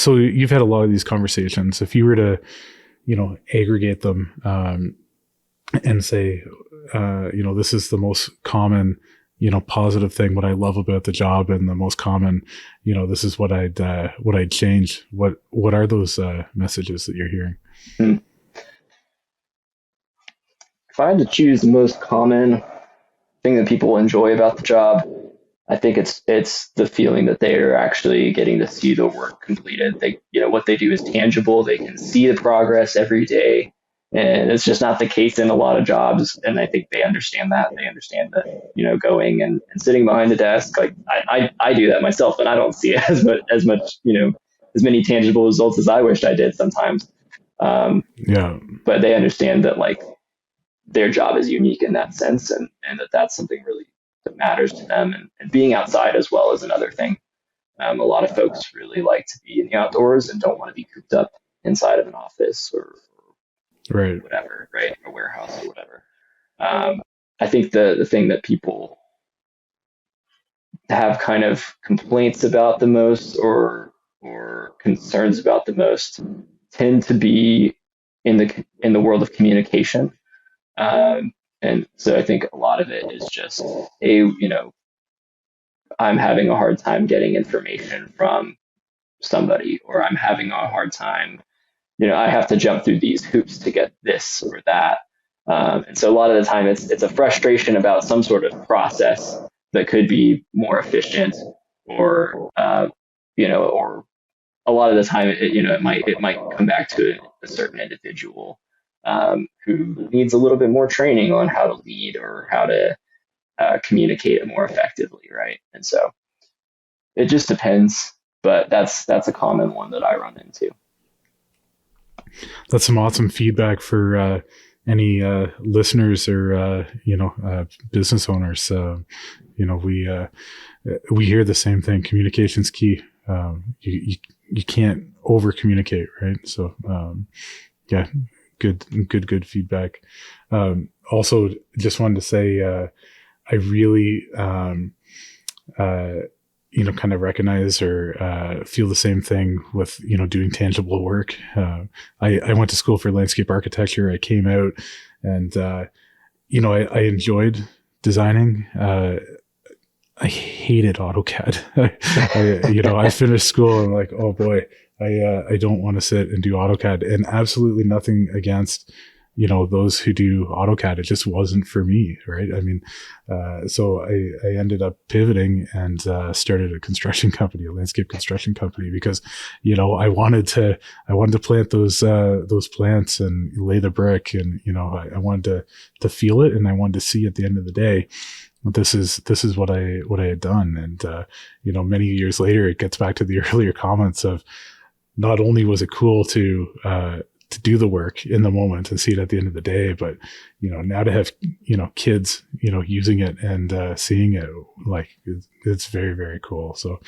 so you've had a lot of these conversations. If you were to, aggregate them, and say, this is the most common, positive thing, what I love about the job, and the most common, this is what I'd change. What are those messages that you're hearing? Hmm. If I had to choose the most common thing that people enjoy about the job, I think it's the feeling that they are actually getting to see the work completed. What they do is tangible. They can see the progress every day, and it's just not the case in a lot of jobs. And I think they understand that. They understand that going and sitting behind the desk. Like I do that myself, and I don't see it as much as many tangible results as I wished I did sometimes. Yeah. But they understand that like their job is unique in that sense, and that's something really that matters to them. And being outside as well is another thing. A lot of folks really like to be in the outdoors and don't want to be cooped up inside of an office or Right. whatever, right? A warehouse or whatever. I think the thing that people have kind of complaints about the most or concerns about the most tend to be in the world of communication. And so I think a lot of it is just I'm having a hard time getting information from somebody, or I'm having a hard time, I have to jump through these hoops to get this or that. And so a lot of the time it's a frustration about some sort of process that could be more efficient, or, or a lot of the time it might come back to a certain individual who needs a little bit more training on how to lead or how to communicate it more effectively, right? And so it just depends, but that's a common one that I run into. That's some awesome feedback for any listeners or business owners. We hear the same thing. Communication's key. You can't over communicate, right? So yeah, good feedback. Also, just wanted to say I really kind of recognize or feel the same thing with doing tangible work. I went to school for landscape architecture. I came out and I enjoyed designing. I hated AutoCAD. I finished school and I'm like, oh boy, I don't want to sit and do AutoCAD. And absolutely nothing against those who do AutoCAD. It just wasn't for me, right? I mean, so I ended up pivoting and started a construction company, a landscape construction company, because I wanted to plant those plants and lay the brick, and I wanted to feel it, and I wanted to see at the end of the day, this is what I had done. And many years later, it gets back to the earlier comments of, not only was it cool to do the work in the moment and see it at the end of the day, but now to have kids using it and seeing it, like, it's very, very cool. So